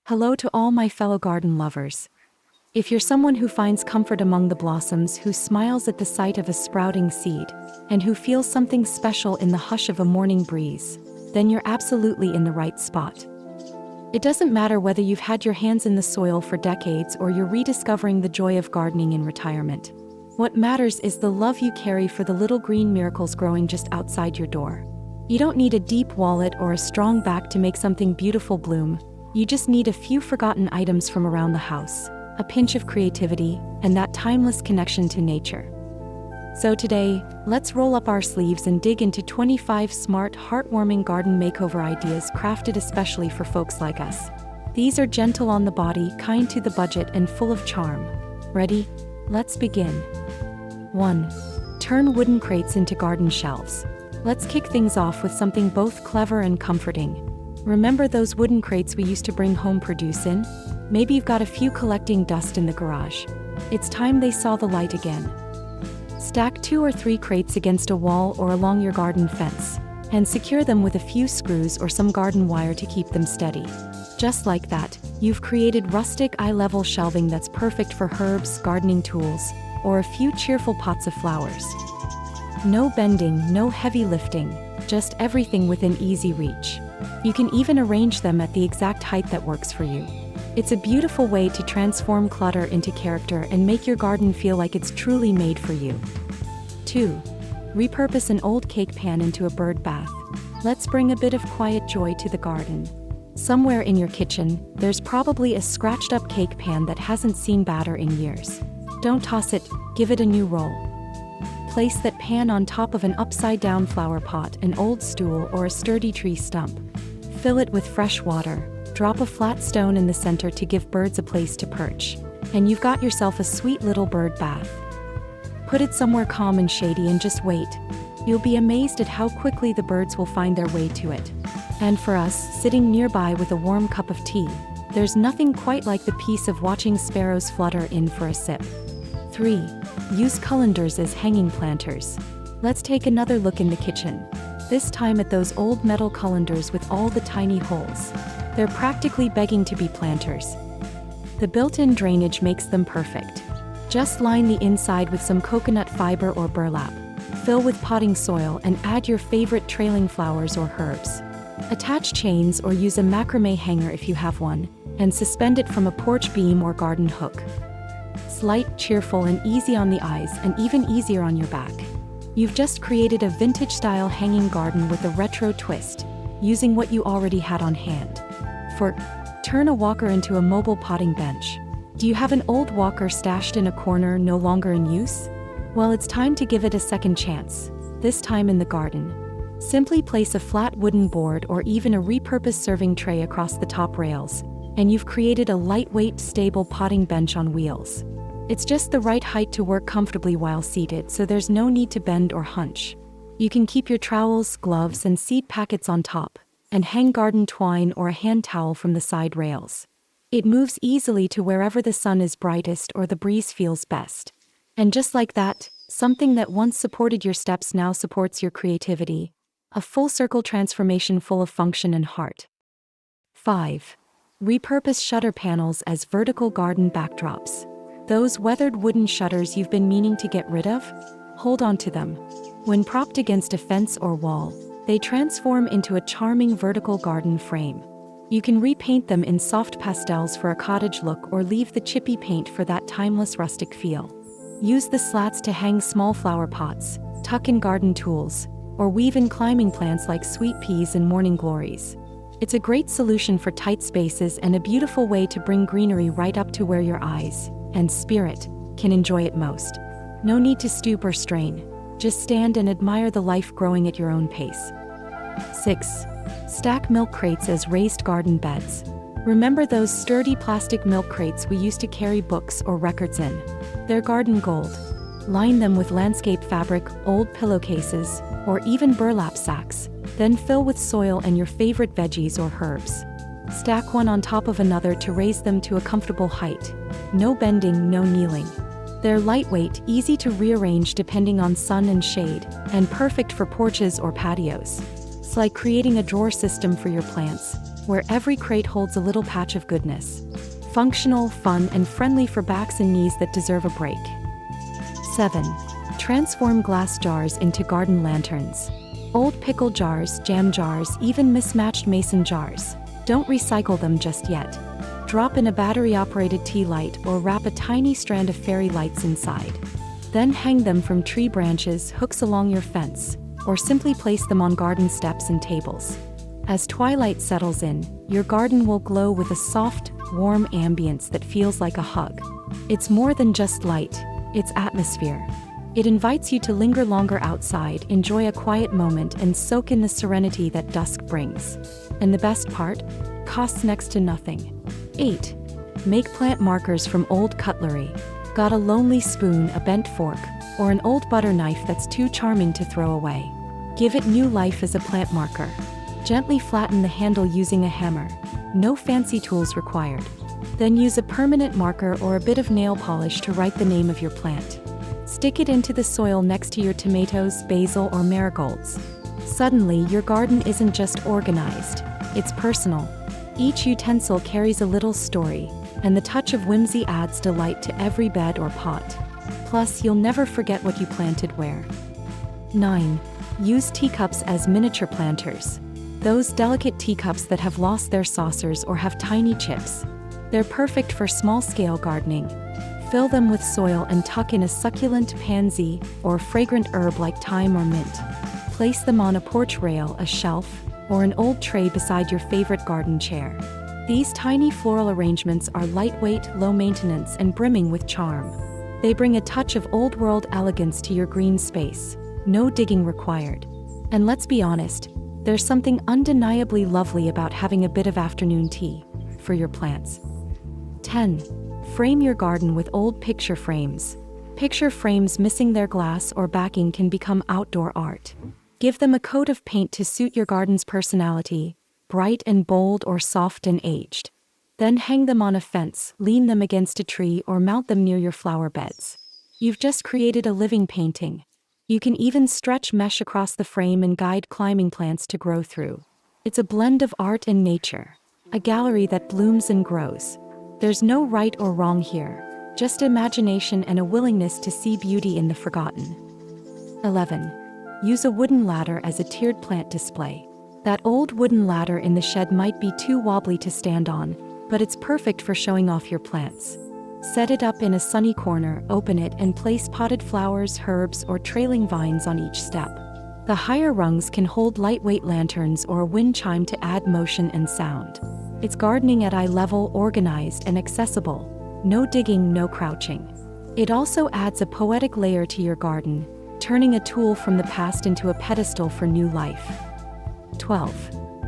Hello to all my fellow garden lovers. If you're someone who finds comfort among the blossoms, who smiles at the sight of a sprouting seed, and who feels something special in the hush of a morning breeze, then you're absolutely in the right spot. It doesn't matter whether you've had your hands in the soil for decades or you're rediscovering the joy of gardening in retirement. What matters is the love you carry for the little green miracles growing just outside your door. You don't need a deep wallet or a strong back to make something beautiful bloom. You just need a few forgotten items from around the house, a pinch of creativity, and that timeless connection to nature. So today, let's roll up our sleeves and dig into 25 smart, heartwarming garden makeover ideas crafted especially for folks like us. These are gentle on the body, kind to the budget, and full of charm. Ready? Let's begin. 1. Turn wooden crates into garden shelves. Let's kick things off with something both clever and comforting. Remember those wooden crates we used to bring home produce in? Maybe you've got a few collecting dust in the garage. It's time they saw the light again. Stack 2 or 3 crates against a wall or along your garden fence, and secure them with a few screws or some garden wire to keep them steady. Just like that, you've created rustic, eye-level shelving that's perfect for herbs, gardening tools, or a few cheerful pots of flowers. No bending, no heavy lifting, just everything within easy reach. You can even arrange them at the exact height that works for you. It's a beautiful way to transform clutter into character and make your garden feel like it's truly made for you. 2. Repurpose an old cake pan into a bird bath. Let's bring a bit of quiet joy to the garden. Somewhere in your kitchen, there's probably a scratched-up cake pan that hasn't seen batter in years. Don't toss it, give it a new roll. Place that pan on top of an upside-down flower pot, an old stool, or a sturdy tree stump. Fill it with fresh water, drop a flat stone in the center to give birds a place to perch, and you've got yourself a sweet little bird bath. Put it somewhere calm and shady and just wait. You'll be amazed at how quickly the birds will find their way to it. And for us, sitting nearby with a warm cup of tea, there's nothing quite like the peace of watching sparrows flutter in for a sip. 3. Use colanders as hanging planters. Let's take another look in the kitchen. This time at those old metal colanders with all the tiny holes. They're practically begging to be planters. The built-in drainage makes them perfect. Just line the inside with some coconut fiber or burlap. Fill with potting soil and add your favorite trailing flowers or herbs. Attach chains or use a macrame hanger if you have one, and suspend it from a porch beam or garden hook. It's light, cheerful, and easy on the eyes, and even easier on your back. You've just created a vintage-style hanging garden with a retro twist, using what you already had on hand. 4. Turn a walker into a mobile potting bench. Do you have an old walker stashed in a corner no longer in use? Well, it's time to give it a second chance, this time in the garden. Simply place a flat wooden board or even a repurposed serving tray across the top rails, and you've created a lightweight, stable potting bench on wheels. It's just the right height to work comfortably while seated, so there's no need to bend or hunch. You can keep your trowels, gloves, and seed packets on top, and hang garden twine or a hand towel from the side rails. It moves easily to wherever the sun is brightest or the breeze feels best. And just like that, something that once supported your steps now supports your creativity. A full-circle transformation full of function and heart. 5. Repurpose shutter panels as vertical garden backdrops. Those weathered wooden shutters you've been meaning to get rid of? Hold on to them. When propped against a fence or wall, they transform into a charming vertical garden frame. You can repaint them in soft pastels for a cottage look or leave the chippy paint for that timeless rustic feel. Use the slats to hang small flower pots, tuck in garden tools, or weave in climbing plants like sweet peas and morning glories. It's a great solution for tight spaces and a beautiful way to bring greenery right up to where your eyes and spirit can enjoy it most. No need to stoop or strain. Just stand and admire the life growing at your own pace. 6. Stack milk crates as raised garden beds. Remember those sturdy plastic milk crates we used to carry books or records in? They're garden gold. Line them with landscape fabric, old pillowcases, or even burlap sacks. Then fill with soil and your favorite veggies or herbs. Stack one on top of another to raise them to a comfortable height. No bending, no kneeling. They're lightweight, easy to rearrange depending on sun and shade, and perfect for porches or patios. It's like creating a drawer system for your plants. where every crate holds a little patch of goodness. Functional, fun, and friendly for backs and knees that deserve a break. 7. Transform glass jars into garden lanterns. Old pickle jars, jam jars, even mismatched mason jars. Don't recycle them just yet. Drop in a battery-operated tea light or wrap a tiny strand of fairy lights inside. Then hang them from tree branches, hooks along your fence, or simply place them on garden steps and tables. As twilight settles in, your garden will glow with a soft, warm ambience that feels like a hug. It's more than just light, it's atmosphere. It invites you to linger longer outside, enjoy a quiet moment, and soak in the serenity that dusk brings. And the best part? Costs next to nothing. 8. Make plant markers from old cutlery. Got a lonely spoon, a bent fork, or an old butter knife that's too charming to throw away? Give it new life as a plant marker. Gently flatten the handle using a hammer. No fancy tools required. Then use a permanent marker or a bit of nail polish to write the name of your plant. Stick it into the soil next to your tomatoes, basil, or marigolds. Suddenly, your garden isn't just organized, it's personal. Each utensil carries a little story, and the touch of whimsy adds delight to every bed or pot. Plus, you'll never forget what you planted where. 9. Use teacups as miniature planters. Those delicate teacups that have lost their saucers or have tiny chips. They're perfect for small-scale gardening. Fill them with soil and tuck in a succulent pansy or fragrant herb like thyme or mint. Place them on a porch rail, a shelf, or an old tray beside your favorite garden chair. These tiny floral arrangements are lightweight, low maintenance, and brimming with charm. They bring a touch of old-world elegance to your green space. No digging required. And let's be honest, there's something undeniably lovely about having a bit of afternoon tea for your plants. 10. Frame your garden with old picture frames. Picture frames missing their glass or backing can become outdoor art. Give them a coat of paint to suit your garden's personality, bright and bold or soft and aged. Then hang them on a fence, lean them against a tree, or mount them near your flower beds. You've just created a living painting. You can even stretch mesh across the frame and guide climbing plants to grow through. It's a blend of art and nature, a gallery that blooms and grows. There's no right or wrong here, just imagination and a willingness to see beauty in the forgotten. 11. Use a wooden ladder as a tiered plant display. That old wooden ladder in the shed might be too wobbly to stand on, but it's perfect for showing off your plants. Set it up in a sunny corner, open it, and place potted flowers, herbs, or trailing vines on each step. The higher rungs can hold lightweight lanterns or a wind chime to add motion and sound. It's gardening at eye level, organized and accessible. No digging, no crouching. It also adds a poetic layer to your garden, turning a tool from the past into a pedestal for new life. 12.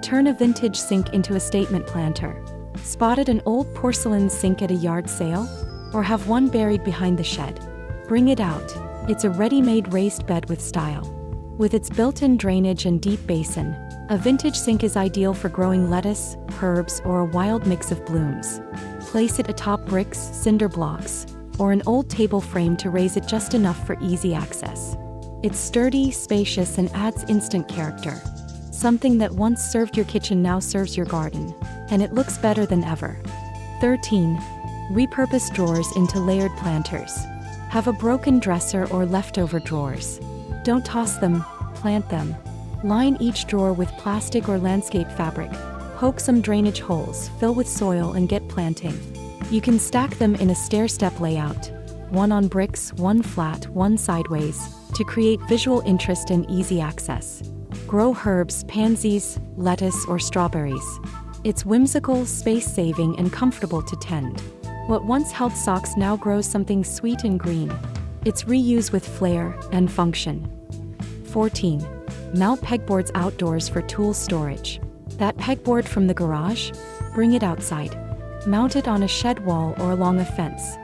Turn a vintage sink into a statement planter. Spotted an old porcelain sink at a yard sale? Or have one buried behind the shed? Bring it out. It's a ready-made raised bed with style. With its built-in drainage and deep basin, a vintage sink is ideal for growing lettuce, herbs, or a wild mix of blooms. Place it atop bricks, cinder blocks, or an old table frame to raise it just enough for easy access. It's sturdy, spacious, and adds instant character. Something that once served your kitchen now serves your garden, and it looks better than ever. 13. Repurpose drawers into layered planters. Have a broken dresser or leftover drawers. Don't toss them, plant them. Line each drawer with plastic or landscape fabric. Poke some drainage holes, fill with soil, and get planting. You can stack them in a stair-step layout, one on bricks, one flat, one sideways, to create visual interest and easy access. Grow herbs, pansies, lettuce, or strawberries. It's whimsical, space-saving, and comfortable to tend. What once held socks now grows something sweet and green. It's reuse with flair and function. 14. Mount pegboards outdoors for tool storage. That pegboard from the garage? Bring it outside. Mount it on a shed wall or along a fence.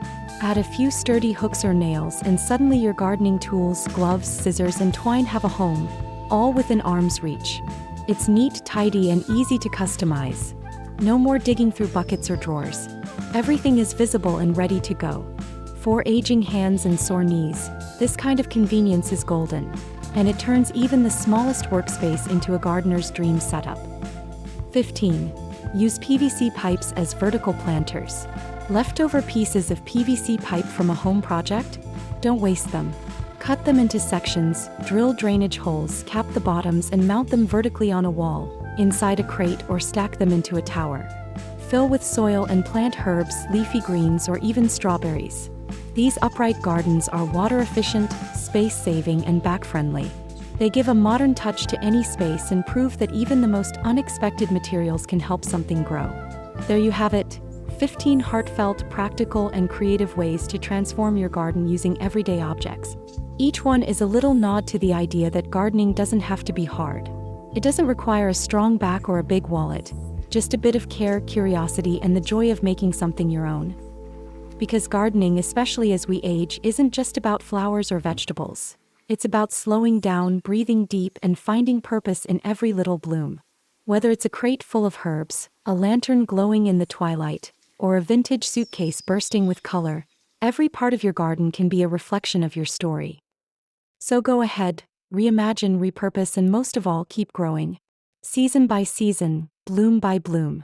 Add a few sturdy hooks or nails, and suddenly your gardening tools, gloves, scissors, and twine have a home, all within arm's reach. It's neat, tidy, and easy to customize. No more digging through buckets or drawers. Everything is visible and ready to go. For aging hands and sore knees, this kind of convenience is golden, and it turns even the smallest workspace into a gardener's dream setup. 15. Use PVC pipes as vertical planters. Leftover pieces of PVC pipe from a home project? Don't waste them. Cut them into sections, drill drainage holes, cap the bottoms, and mount them vertically on a wall, inside a crate, or stack them into a tower. Fill with soil and plant herbs, leafy greens, or even strawberries. These upright gardens are water-efficient, space-saving, and back-friendly. They give a modern touch to any space and prove that even the most unexpected materials can help something grow. There you have it, 15 heartfelt, practical, and creative ways to transform your garden using everyday objects. Each one is a little nod to the idea that gardening doesn't have to be hard. It doesn't require a strong back or a big wallet, just a bit of care, curiosity, and the joy of making something your own. Because gardening, especially as we age, isn't just about flowers or vegetables. It's about slowing down, breathing deep, and finding purpose in every little bloom. Whether it's a crate full of herbs, a lantern glowing in the twilight, or a vintage suitcase bursting with color, every part of your garden can be a reflection of your story. So go ahead, reimagine, repurpose, and most of all, keep growing. Season by season, bloom by bloom.